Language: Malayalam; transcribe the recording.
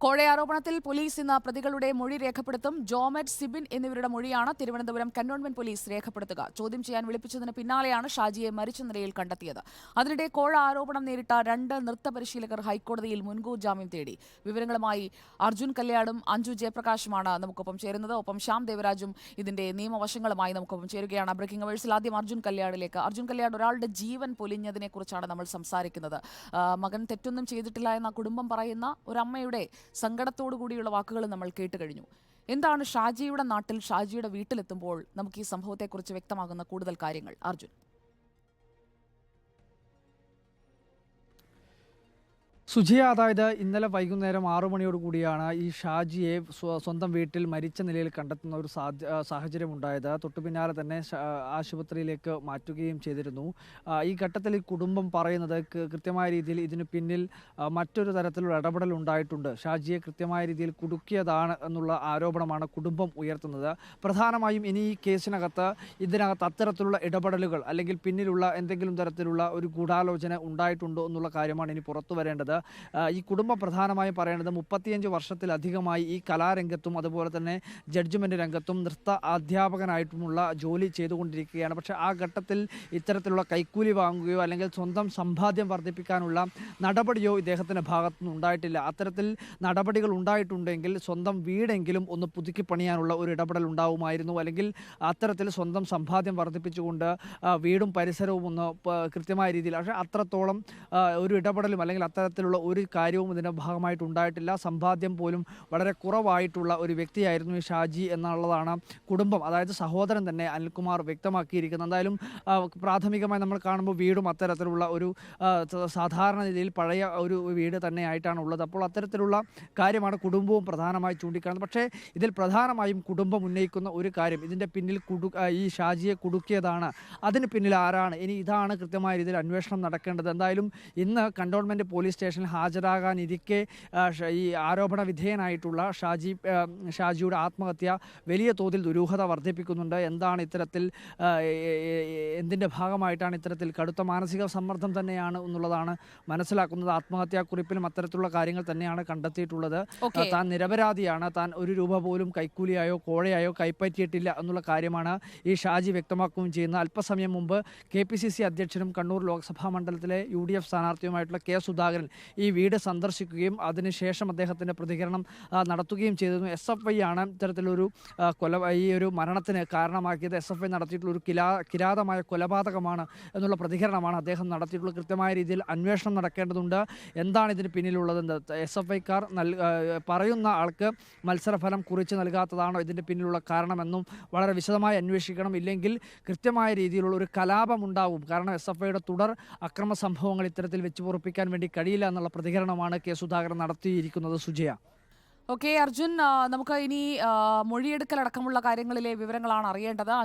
കോഴയാരോപണത്തിൽ പോലീസ് ഇന്ന് പ്രതികളുടെ മൊഴി രേഖപ്പെടുത്തും. ജോമറ്റ്, സിബിൻ എന്നിവരുടെ മൊഴിയാണ് തിരുവനന്തപുരം കന്റോൺമെന്റ് പോലീസ് രേഖപ്പെടുത്തുക. ചോദ്യം ചെയ്യാൻ വിളിപ്പിച്ചതിന് പിന്നാലെയാണ് ഷാജിയെ മരിച്ച നിലയിൽ കണ്ടെത്തിയത്. അതിനിടെ കോഴ ആരോപണം നേരിട്ട 2 നൃത്ത പരിശീലകർ ഹൈക്കോടതിയിൽ മുൻകൂർ ജാമ്യം തേടി. വിവരങ്ങളുമായി അർജുൻ കല്യാടും അഞ്ജു ജയപ്രകാശുമാണ് നമുക്കൊപ്പം ചേരുന്നത്. ഒപ്പം ശ്യാം ദേവരാജും ഇതിന്റെ നിയമവശങ്ങളുമായി നമുക്കൊപ്പം ചേരുകയാണ്. ബ്രേക്കിംഗ് അവേഴ്സിൽ ആദ്യം അർജുൻ കല്യാടിലേക്ക്. അർജുൻ കല്യാട്, ഒരാളുടെ ജീവൻ പൊലിഞ്ഞതിനെ കുറിച്ചാണ് നമ്മൾ സംസാരിക്കുന്നത്. മകൻ തെറ്റൊന്നും ചെയ്തിട്ടില്ല എന്ന കുടുംബം പറയുന്ന ഒരമ്മയുടെ സങ്കടത്തോടു കൂടിയുള്ള വാക്കുകൾ നമ്മൾ കേട്ട് കഴിഞ്ഞു. എന്താണ് ഷാജിയുടെ നാട്ടിൽ, ഷാജിയുടെ വീട്ടിലെത്തുമ്പോൾ നമുക്ക് ഈ സംഭവത്തെക്കുറിച്ച് വ്യക്തമാകുന്ന കൂടുതൽ കാര്യങ്ങൾ? അർജുൻ. സുജിയ, അതായത് ഇന്നലെ വൈകുന്നേരം 6 മണിയോടുകൂടിയാണ് ഈ ഷാജിയെ സ്വന്തം വീട്ടിൽ മരിച്ച നിലയിൽ കണ്ടെത്തുന്ന ഒരു സാഹചര്യം ഉണ്ടായത്. തൊട്ടു പിന്നാലെ തന്നെ ആശുപത്രിയിലേക്ക് മാറ്റുകയും ചെയ്തിരുന്നു. ഈ ഘട്ടത്തിൽ ഈ കുടുംബം പറയുന്നത് കൃത്യമായ രീതിയിൽ ഇതിനു പിന്നിൽ മറ്റൊരു തരത്തിലുള്ള ഇടപെടൽ ഉണ്ടായിട്ടുണ്ട്, ഷാജിയെ കൃത്യമായ രീതിയിൽ കുടുക്കിയതാണ് എന്നുള്ള ആരോപണമാണ് കുടുംബം ഉയർത്തുന്നത്. പ്രധാനമായും ഇനി ഈ കേസിനകത്ത് ഇതിനകത്ത് അത്തരത്തിലുള്ള ഇടപെടലുകൾ അല്ലെങ്കിൽ പിന്നിലുള്ള എന്തെങ്കിലും തരത്തിലുള്ള ഒരു ഗൂഢാലോചന ഉണ്ടായിട്ടുണ്ടോ എന്നുള്ള കാര്യമാണ് ഇനി പുറത്തു വരേണ്ടത്. ഈ കുടുംബം പ്രധാനമായും പറയേണ്ടത് 35 വർഷത്തിലധികമായി ഈ കലാരംഗത്തും അതുപോലെ തന്നെ ജഡ്ജ്മെന്റ് രംഗത്തും നൃത്ത അധ്യാപകനായിട്ടുമുള്ള ജോലി ചെയ്തുകൊണ്ടിരിക്കുകയാണ്. പക്ഷേ ആ ഘട്ടത്തിൽ ഇത്തരത്തിലുള്ള കൈക്കൂലി വാങ്ങുകയോ അല്ലെങ്കിൽ സ്വന്തം സമ്പാദ്യം വർദ്ധിപ്പിക്കാനുള്ള നടപടിയോ ഇദ്ദേഹത്തിൻ്റെ ഭാഗത്തുനിന്ന് ഉണ്ടായിട്ടില്ല. അത്തരത്തിൽ നടപടികൾ ഉണ്ടായിട്ടുണ്ടെങ്കിൽ സ്വന്തം വീടെങ്കിലും ഒന്ന് പുതുക്കി പണിയാനുള്ള ഒരു ഇടപെടൽ ഉണ്ടാവുമായിരുന്നു. അല്ലെങ്കിൽ അത്തരത്തിൽ സ്വന്തം സമ്പാദ്യം വർദ്ധിപ്പിച്ചുകൊണ്ട് വീടും പരിസരവും ഒന്ന് കൃത്യമായ രീതിയിൽ, പക്ഷേ അത്രത്തോളം ഒരു ഇടപെടലും അല്ലെങ്കിൽ അത്തരത്തിലുള്ള ഒരു കാര്യവും ഇതിൻ്റെ ഭാഗമായിട്ട് ഉണ്ടായിട്ടില്ല. സമ്പാദ്യം പോലും വളരെ കുറവായിട്ടുള്ള ഒരു വ്യക്തിയായിരുന്നു ഈ ഷാജി എന്നുള്ളതാണ് കുടുംബം, അതായത് സഹോദരൻ തന്നെ അനിൽകുമാർ വ്യക്തമാക്കിയിരിക്കുന്നത്. എന്തായാലും പ്രാഥമികമായി നമ്മൾ കാണുമ്പോൾ വീടും അത്തരത്തിലുള്ള ഒരു സാധാരണ രീതിയിൽ പഴയ ഒരു വീട് തന്നെയായിട്ടാണ് ഉള്ളത്. അപ്പോൾ അത്തരത്തിലുള്ള കാര്യമാണ് കുടുംബവും പ്രധാനമായി ചൂണ്ടിക്കാണുന്നത്. പക്ഷേ ഇതിൽ പ്രധാനമായും കുടുംബം ഉന്നയിക്കുന്ന ഒരു കാര്യം, ഇതിൻ്റെ പിന്നിൽ ഈ ഷാജിയെ കുടുക്കിയതാണ്, അതിന് പിന്നിൽ ആരാണ്, ഇനി ഇതാണ് കൃത്യമായ രീതിയിൽ അന്വേഷണം നടക്കേണ്ടത്. എന്തായാലും ഇന്ന് കന്റോൺമെൻറ്റ് പോലീസ് സ്റ്റേഷനിൽ ഹാജരാകാനിരിക്കെ ഈ ആരോപണ വിധേയനായിട്ടുള്ള ഷാജിയുടെ ആത്മഹത്യ വലിയ തോതിൽ ദുരൂഹത വർദ്ധിപ്പിക്കുന്നുണ്ട്. എന്താണ് ഇത്തരത്തിൽ, എന്തിൻ്റെ ഭാഗമായിട്ടാണ് ഇത്തരത്തിൽ കടുത്ത മാനസിക സമ്മർദ്ദം തന്നെയാണ് എന്നുള്ളതാണ് മനസ്സിലാക്കുന്നത്. ആത്മഹത്യാക്കുറിപ്പിലും അത്തരത്തിലുള്ള കാര്യങ്ങൾ തന്നെയാണ് കണ്ടെത്തിയിട്ടുള്ളത്. താൻ നിരപരാധിയാണ്, താൻ ഒരു രൂപ പോലും കൈക്കൂലിയായോ കോഴയായോ കൈപ്പറ്റിയിട്ടില്ല എന്നുള്ള കാര്യമാണ് ഈ ഷാജി വ്യക്തമാക്കുകയും ചെയ്യുന്നത്. അല്പസമയം മുമ്പ് KPCC അധ്യക്ഷനും കണ്ണൂർ ലോക്സഭാ മണ്ഡലത്തിലെ UDF സ്ഥാനാർത്ഥിയുമായിട്ടുള്ള K. സുധാകരൻ ഈ വീട് സന്ദർശിക്കുകയും അതിനുശേഷം അദ്ദേഹത്തിൻ്റെ പ്രതികരണം നടത്തുകയും ചെയ്തിരുന്നു. SFI ആണ് ഇത്തരത്തിലൊരു ഈ ഒരു മരണത്തിന് കാരണമാക്കിയത്. SFI നടത്തിയിട്ടുള്ള ഒരു കിരാതമായ കൊലപാതകമാണ് എന്നുള്ള പ്രതികരണമാണ് അദ്ദേഹം നടത്തിയിട്ടുള്ളത്. കൃത്യമായ രീതിയിൽ അന്വേഷണം നടക്കേണ്ടതുണ്ട്. എന്താണ് ഇതിന് പിന്നിലുള്ളതെന്ന് SFIക്കാർ പറയുന്ന ആൾക്ക് മത്സരഫലം കുറിച്ച് നൽകാത്തതാണോ ഇതിൻ്റെ പിന്നിലുള്ള കാരണമെന്നും വളരെ വിശദമായി അന്വേഷിക്കണം. ഇല്ലെങ്കിൽ കൃത്യമായ രീതിയിലുള്ള ഒരു കലാപമുണ്ടാവും. കാരണം SFIയുടെ തുടർ അക്രമ സംഭവങ്ങൾ ഇത്തരത്തിൽ വെച്ച് പൊറുപ്പിക്കാൻ വേണ്ടി കഴിയില്ല എന്നുള്ള പ്രതികരണമാണ് K. സുധാകരൻ നടത്തിയിരിക്കുന്നത്. സുജയ. ഓക്കെ അർജുൻ, നമുക്ക് ഇനി മൊഴിയെടുക്കലടക്കമുള്ള കാര്യങ്ങളിലെ വിവരങ്ങളാണ് അറിയേണ്ടത്.